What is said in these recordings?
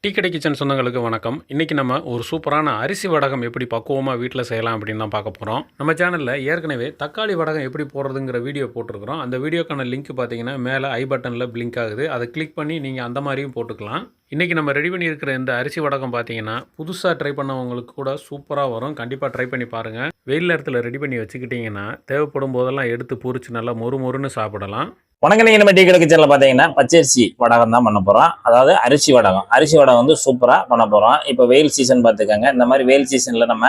Tea கடை kitchen சொந்தங்களுக்கு வணக்கம். இன்றைக்கி நம்ம ஒரு சூப்பரான அரிசி வடகம் எப்படி பக்குவமாக வீட்டில் செய்யலாம் அப்படின்னு தான் பார்க்க போகிறோம். நம்ம சேனலில் ஏற்கனவே தக்காளி வடகம் எப்படி போடுறதுங்கிற வீடியோ போட்டிருக்கிறோம். அந்த வீடியோக்கான லிங்க் பார்த்தீங்கன்னா மேலே ஐ பட்டனில் பிளிங்க் ஆகுது. அதை கிளிக் பண்ணி நீங்கள் அந்த மாதிரியும் போட்டுக்கலாம். இன்றைக்கி நம்ம ரெடி பண்ணியிருக்கிற இந்த அரிசி வடகம் பார்த்தீங்கன்னா புதுசாக ட்ரை பண்ணவங்களுக்கு கூட சூப்பராக வரும். கண்டிப்பாக ட்ரை பண்ணி பாருங்கள். வெயில் நேரத்தில் ரெடி பண்ணி வச்சுக்கிட்டிங்கன்னா தேவைப்படும் போதெல்லாம் எடுத்து பொரிச்சு நல்லா மொறு மொறுன்னு சாப்பிடலாம். வணக்கம். நீங்க நம்ம டீ கடை கிச்சன்ல பாத்தீங்கன்னா பச்சரிசி வடகம் தான் பண்ண போறோம். அதாவது அரிசி வடகம் வந்து சூப்பரா பண்ண போறோம். இப்போ வெயில் சீசன் பார்த்துக்கோங்க. இந்த மாதிரி வெயில் சீசன்ல நம்ம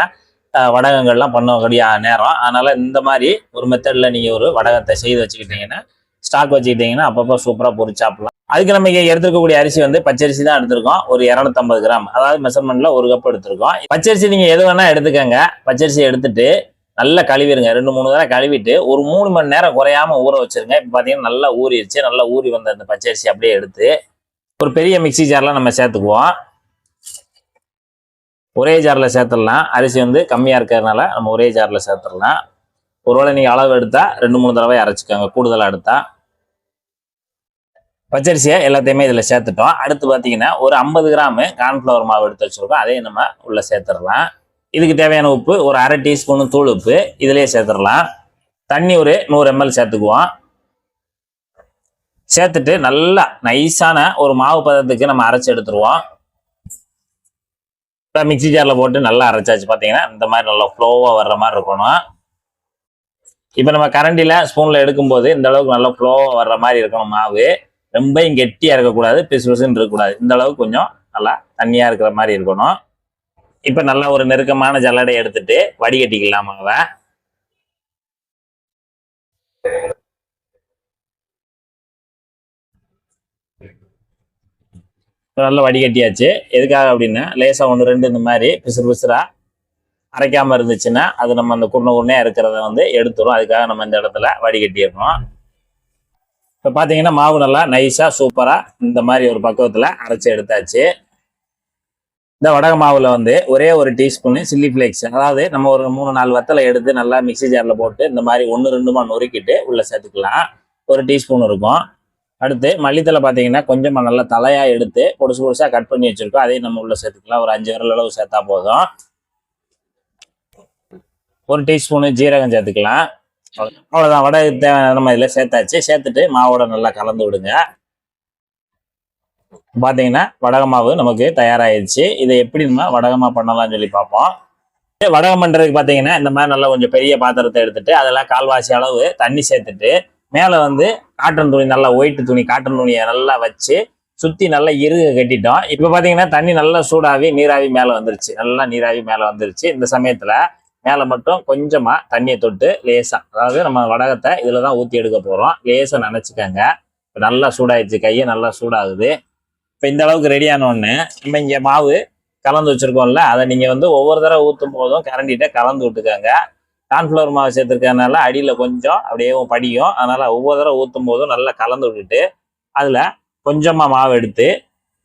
வடகங்கள்லாம் பண்ணக்கூடிய நேரம். அதனால இந்த மாதிரி ஒரு மெத்தட்ல நீங்க ஒரு வடகத்தை செய்து வச்சுக்கிட்டீங்கன்னா ஸ்டாக் வச்சுக்கிட்டீங்கன்னா அப்பப்போ சூப்பரா பொரிச்சு சாப்பிடலாம். அதுக்கு நம்ம இங்க எடுத்துக்கக்கூடிய அரிசி வந்து பச்சரிசி தான் எடுத்திருக்கோம். ஒரு 250 கிராம், அதாவது மெஷர்மெண்ட்ல 1 கப் எடுத்திருக்கோம். பச்சரிசி நீங்க எது வேணா எடுத்துக்கங்க. பச்சரிசி எடுத்துட்டு நல்லா கழுவிடுங்க. 2-3 தடவை கழுவிட்டு ஒரு 3 மணி நேரம் குறையாம ஊற வச்சிருங்க. இப்போ பார்த்தீங்கன்னா நல்லா ஊறிடுச்சு. நல்லா ஊறி வந்த அந்த பச்சரிசி அப்படியே எடுத்து ஒரு பெரிய மிக்சி ஜார்ல நம்ம சேர்த்துக்குவோம். ஒரே ஜார்ல சேர்த்துடலாம். அரிசி வந்து கம்மியா இருக்கிறதுனால நம்ம ஒரே ஜார்ல சேர்த்துடலாம். ஒருவேளை நீங்க அளவு எடுத்தா 2-3 தடவை அரைச்சிக்கோங்க. கூடுதலா எடுத்தா. பச்சரிசியை எல்லாத்தையுமே இதுல சேர்த்துட்டோம். அடுத்து பார்த்தீங்கன்னா ஒரு 50 கிராம் கார்ன்ஃபிளவர் மாவு எடுத்து வச்சிருக்கோம். அதையும் நம்ம உள்ள சேர்த்துடலாம். இதுக்கு தேவையான உப்பு ஒரு 1/2 டீஸ்பூன் தூள் உப்பு இதுலயே சேர்த்துடலாம். தண்ணி ஒரு 100 ml சேர்த்துக்குவோம். சேர்த்துட்டு நல்லா நைஸான ஒரு மாவு பதத்துக்கு நம்ம அரைச்சி எடுத்துருவோம். இப்போ மிக்சி ஜார்ல போட்டு நல்லா அரைச்சாச்சு. பார்த்தீங்கன்னா இந்த மாதிரி நல்லா ஃப்ளோவா வர்ற மாதிரி இருக்கணும். இப்போ நம்ம கரண்டில ஸ்பூன்ல எடுக்கும்போது இந்த அளவுக்கு நல்லா ஃப்ளோவா வர்ற மாதிரி இருக்கணும். மாவு ரொம்ப கெட்டியா இருக்கக்கூடாது, பிசு பிசுன்னு இருக்கக்கூடாது. இந்த அளவுக்கு கொஞ்சம் நல்லா தண்ணியா இருக்கிற மாதிரி இருக்கணும். இப்ப நல்லா ஒரு நெருக்கமான ஜல்லடை எடுத்துட்டு வடிகட்டிக்கலாம் மாவை. நல்லா வடிகட்டியாச்சு. எதுக்காக அப்படின்னா லேசா 1-2 இந்த மாதிரி பிசுறு பிசுறா அரைக்காம இருந்துச்சுன்னா அது நம்ம அந்த குருணையா இருக்கிறத வந்து எடுத்துரும். அதுக்காக நம்ம இந்த இடத்துல வடிகட்டிடணும். இப்ப பாத்தீங்கன்னா மாவு நல்லா நைஸா சூப்பரா இந்த மாதிரி ஒரு பக்குவத்துல அரைச்சி எடுத்தாச்சு. இந்த வடக மாவுல வந்து ஒரே ஒரு டீஸ்பூன் சில்லி ஃபிளேக்ஸ், அதாவது நம்ம ஒரு 3-4 வத்தலை எடுத்து நல்லா மிக்சி ஜார்ல போட்டு இந்த மாதிரி 1-2 நொறுக்கிட்டு உள்ள சேர்த்துக்கலாம். ஒரு டீஸ்பூன் இருக்கும். அடுத்து மல்லித்தலை பார்த்தீங்கன்னா கொஞ்சமா நல்லா தலையா எடுத்து பொடுசு பொடுசா கட் பண்ணி வச்சிருக்கோம். அதையும் நம்ம உள்ள சேர்த்துக்கலாம். ஒரு 5 விரல் அளவு சேர்த்தா போதும். ஒரு டீஸ்பூனு ஜீரகம் சேர்த்துக்கலாம். அவ்வளவுதான். வடை நம்ம இதுல சேர்த்தாச்சு. சேர்த்துட்டு மாவோட நல்லா கலந்து விடுங்க. பாத்தீங்கன்னா வடக மாவு நமக்கு தயாராகிடுச்சு. இதை எப்படி நம்ம வடகமா பண்ணலாம்னு சொல்லி பார்ப்போம். வடகம் பண்றதுக்கு பாத்தீங்கன்னா இந்த மாதிரி நல்லா கொஞ்சம் பெரிய பாத்திரத்தை எடுத்துட்டு அதெல்லாம் 1/4 அளவு தண்ணி சேர்த்துட்டு மேல வந்து காட்டன் துணி, நல்லா ஒயிட் துணி, காட்டன் துணியை நல்லா வச்சு சுத்தி நல்லா இறுக கட்டிட்டோம். இப்ப பாத்தீங்கன்னா தண்ணி நல்லா சூடாவி நீராவி மேல வந்துருச்சு. நல்லா நீராவி மேல வந்துருச்சு. இந்த சமயத்துல மேல மட்டும் கொஞ்சமா தண்ணியை தொட்டு லேசா, அதாவது நம்ம வடகத்தை இதுலதான் ஊத்தி எடுக்க போறோம். லேசா நினைச்சுக்கோங்க. நல்லா சூடாயிடுச்சு. கையை நல்லா சூடாகுது. இப்போ இந்த அளவுக்கு ரெடியான உடனே நம்ம இங்கே மாவு கலந்து வச்சிருக்கோம்ல, அதை நீங்கள் வந்து ஒவ்வொரு தடவை ஊற்றும் போதும் கரண்டிகிட்ட கலந்து விட்டுக்கோங்க. கார்ன்ஃப்ளவர் மாவு சேர்த்துருக்கறதுனால அடியில் கொஞ்சம் அப்படியே படியும். அதனால் ஒவ்வொரு தடவை ஊற்றும் போதும் நல்லா கலந்து விட்டுட்டு அதில் கொஞ்சமாக மாவு எடுத்து,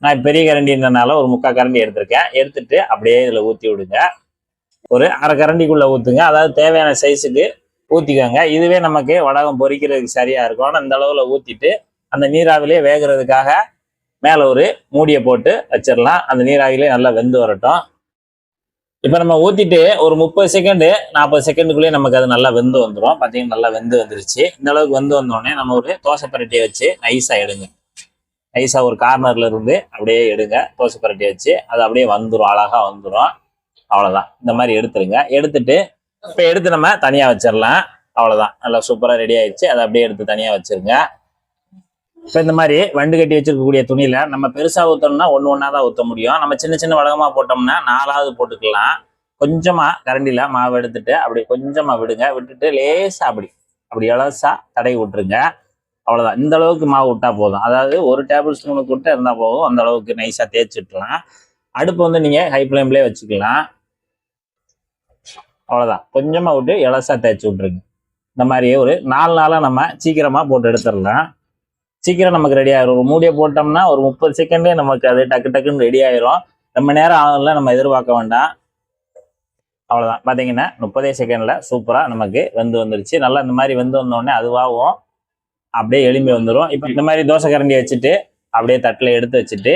நான் பெரிய கரண்டின்றனால ஒரு 3/4 கரண்டி எடுத்திருக்கேன். எடுத்துட்டு அப்படியே இதில் ஊற்றி விடுங்க. ஒரு 1/2 கரண்டிக்குள்ளே ஊற்றுங்க. அதாவது தேவையான சைஸுக்கு ஊற்றிக்கோங்க. இதுவே நமக்கு வடகம் பொரிக்கிறதுக்கு சரியாக இருக்கும். ஆனால் இந்த அளவில் ஊற்றிட்டு அந்த நீராவிலே வேகிறதுக்காக மேல ஒரு மூடியை போட்டு வச்சிடலாம். அந்த நீராவிலே நல்லா வெந்து வரட்டும். இப்ப நம்ம ஊத்திட்டு ஒரு 30 செகண்ட் 40 செகண்டுக்குள்ளேயே நமக்கு அது நல்லா வெந்து வந்துடும். பாத்தீங்கன்னா நல்லா வெந்து வந்துருச்சு. இந்த அளவுக்கு வெந்து வந்தோடனே நம்ம ஒரு தோசை பரட்டியை வச்சு நைஸா எடுங்க. நைஸா ஒரு கார்னர்ல இருந்து அப்படியே எடுங்க. தோசை பரட்டியை வச்சு அது அப்படியே வந்துடும். அழகா வந்துடும். அவ்வளவுதான். இந்த மாதிரி எடுத்துருங்க. எடுத்துட்டு இப்ப எடுத்து நம்ம தனியா வச்சிடலாம். அவ்வளவுதான். நல்லா சூப்பரா ரெடி ஆயிடுச்சு. அதை அப்படியே எடுத்து தனியா வச்சிருங்க. இப்போ இந்த மாதிரி வண்டு கட்டி வச்சிருக்கக்கூடிய துணியில நம்ம பெருசா ஊற்றணும்னா ஒண்ணா தான் ஊற்ற முடியும். நம்ம சின்ன சின்ன வடகமா போட்டோம்னா 4ஆவது போட்டுக்கலாம். கொஞ்சமா கரண்டில மாவு எடுத்துட்டு அப்படி கொஞ்சமா விடுங்க. விட்டுட்டு லேசா அப்படி இலசா தடவி விட்டுருங்க. அவ்வளவுதான். இந்த அளவுக்கு மாவு விட்டா போதும். அதாவது 1 டேபிள் ஸ்பூனுக்கு விட்டு இருந்தா போதும். அந்த அளவுக்கு நைஸா தேய்ச்சிட்டுலாம். அடுப்பு வந்து நீங்க ஹை ஃப்ளேம்லயே வச்சுக்கலாம். அவ்வளவுதான். கொஞ்சமா விட்டு இலசா தேய்ச்சி விட்டுருங்க. இந்த மாதிரி ஒரு 4 நாளா நம்ம சீக்கிரமா போட்டு எடுத்துடலாம். சீக்கிரம் நமக்கு ரெடி ஆயிரும். ஒரு மூடியை போட்டோம்னா ஒரு 30 செகண்டே நமக்கு அது டக்கு டக்குன்னு ரெடி ஆயிரும். ரொம்ப நேரம் ஆகல நம்ம எதிர்பார்க்க வேண்டாம். அவ்வளவுதான். பாத்தீங்கன்னா 30 செகண்ட்ல சூப்பரா நமக்கு வெந்து வந்துருச்சு. நல்லா இந்த மாதிரி வெந்து வந்தோடனே அதுவாகும் அப்படியே எலும்பி வந்துடும். இப்போ இந்த மாதிரி தோசை கரண்டி வச்சுட்டு அப்படியே தட்டில் எடுத்து வச்சுட்டு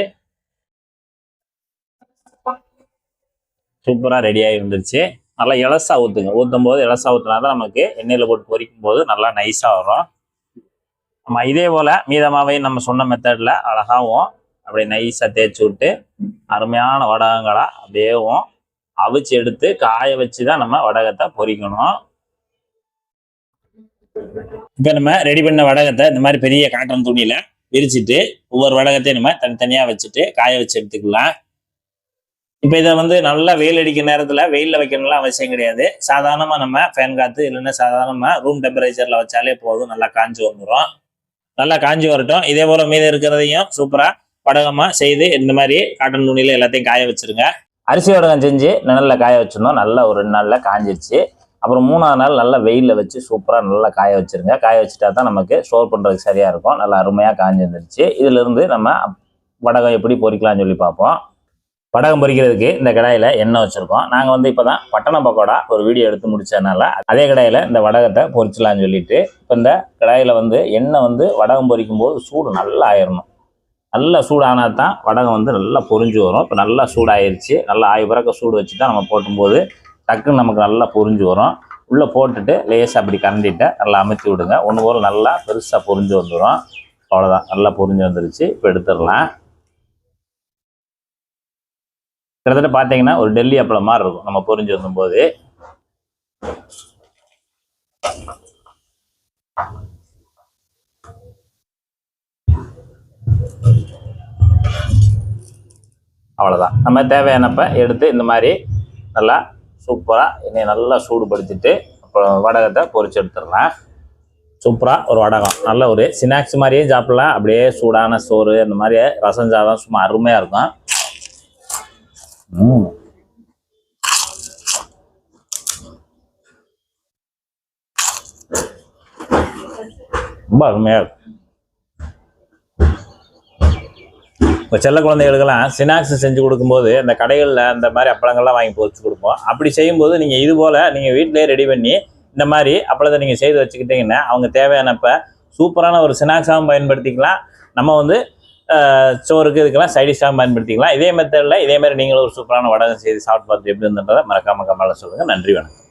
சூப்பராக ரெடியாகி வந்துருச்சு. நல்லா இலசா ஊற்றுங்க. ஊற்றும் போது இலசா ஊற்றினா தான் நமக்கு எண்ணெயில் போட்டு பொரிக்கும் போது நல்லா நைஸாக வரும். நம்ம இதே போல் மீதமாவையும் நம்ம சொன்ன மெத்தடில் அழகாகவும் அப்படியே நைஸாக தேய்ச்சி விட்டு அருமையான வடகங்களா அப்படியேவும் அவிச்சு எடுத்து காய வச்சு தான் நம்ம வடகத்தை பொரிக்கணும். இப்போ நம்ம ரெடி பண்ண வடகத்தை இந்த மாதிரி பெரிய காட்டன் துணியில விரிச்சிட்டு ஒவ்வொரு வடகத்தையும் நம்ம தனித்தனியாக வச்சுட்டு காய வச்சு எடுத்துக்கலாம். இப்போ இதை வந்து நல்லா வெயில் அடிக்கிற நேரத்தில் வெயிலில் வைக்கணும்லாம் அவசியம் கிடையாது. சாதாரணமாக நம்ம ஃபேன் காற்று இல்லைன்னா சாதாரணமாக ரூம் டெம்பரேச்சரில் வச்சாலே போதும். நல்லா காஞ்சி வந்துடும். நல்லா காஞ்சி வரட்டும். இதே போல் மீது இருக்கிறதையும் சூப்பராக வடகமாக செய்து இந்த மாதிரி காட்டன் துணியில் எல்லாத்தையும் காய வச்சுருங்க. அரிசி வடகம் செஞ்சு நிழலில் காய வச்சிருந்தோம். நல்லா ஒரு 2 நாளில் காஞ்சிருச்சு. அப்புறம் 3ஆவது நாள் நல்லா வெயிலில் வச்சு சூப்பராக நல்லா காய வச்சுருங்க. காய வச்சுட்டா தான் நமக்கு ஸ்டோர் பண்ணுறதுக்கு சரியாக இருக்கும். நல்லா அருமையாக காஞ்சி வந்துருச்சு. இதிலிருந்து நம்ம வடகம் எப்படி பொரிக்கலாம்னு சொல்லி பார்ப்போம். வடகம் பொரிக்கிறதுக்கு இந்த கடாயில் எண்ணெய் வச்சுருக்கோம். நாங்கள் வந்து இப்போ தான் பட்டண பக்கோடா ஒரு வீடியோ எடுத்து முடிச்சதுனால அதே கடாயில் இந்த வடகத்தை பொரிச்சலான்னு சொல்லிட்டு இப்போ இந்த கடாயில் வந்து எண்ணெய் வந்து வடகம் பொரிக்கும் போது சூடு நல்லா ஆயிடணும். நல்லா சூடானால் தான் வடகம் வந்து நல்லா பொரிஞ்சு வரும். இப்போ நல்லா சூடாயிருச்சு. நல்லா ஆய் பிறக்க சூடு வச்சு தான் நம்ம போட்டும்போது டக்குன்னு நமக்கு நல்லா பொரிஞ்சு வரும். உள்ளே போட்டுட்டு லேசாக அப்படி கரண்டிட்டு நல்லா அமுத்தி விடுங்க. ஒன்று போல் நல்லா பெருசாக பொரிஞ்சு வந்துடும். அவ்வளோதான், நல்லா பொரிஞ்சு வந்துருச்சு. இப்போ எடுத்துடலாம். கிட்டத்தட்ட பார்த்தீங்கன்னா ஒரு டெல்லி அப்பளம் மாதிரி இருக்கும் நம்ம பொரிஞ்சு வரும்போது. அவ்வளோதான். நம்ம தேவையானப்ப எடுத்து இந்த மாதிரி நல்லா சூப்பராக எண்ணெயை நல்லா சூடுபடுத்திட்டு அப்புறம் வடகத்தை பொரிச்சு எடுத்துடலாம். சூப்பராக ஒரு வடகம் நல்ல ஒரு ஸ்நாக்ஸ் மாதிரியே சாப்பிடலாம். அப்படியே சூடான சோறு இந்த மாதிரி ரசம் சாதம் சும்மா அருமையாக இருக்கும். ரொம்ப அருமையாக இருக்கும். இப்போ செல்ல குழந்தைகளுக்கெல்லாம் ஸ்நாக்ஸ் செஞ்சு கொடுக்கும்போது அந்த கடைகளில் அந்த மாதிரி அப்பளங்கள்லாம் வாங்கி பொரிச்சு கொடுப்போம். அப்படி செய்யும்போது நீங்கள் இது போல் நீங்கள் வீட்டிலே ரெடி பண்ணி இந்த மாதிரி அப்பளத்தை நீங்கள் செய்து வச்சுக்கிட்டிங்கன்னா அவங்க தேவையானப்போ சூப்பரான ஒரு ஸ்நாக்ஸாகவும் பயன்படுத்திக்கலாம். நம்ம வந்து சோறுக்கு இதுக்கெல்லாம் சைடிஷாகவும் பயன்படுத்திக்கலாம். இதே மெத்தடில் இதே மாதிரி நீங்களும் ஒரு சூப்பரான வடகம் செய்து சாப்பிட்டு பார்த்து எப்படி இருந்ததை மறக்காம கமெண்ட்ல சொல்லுங்கள். நன்றி, வணக்கம்.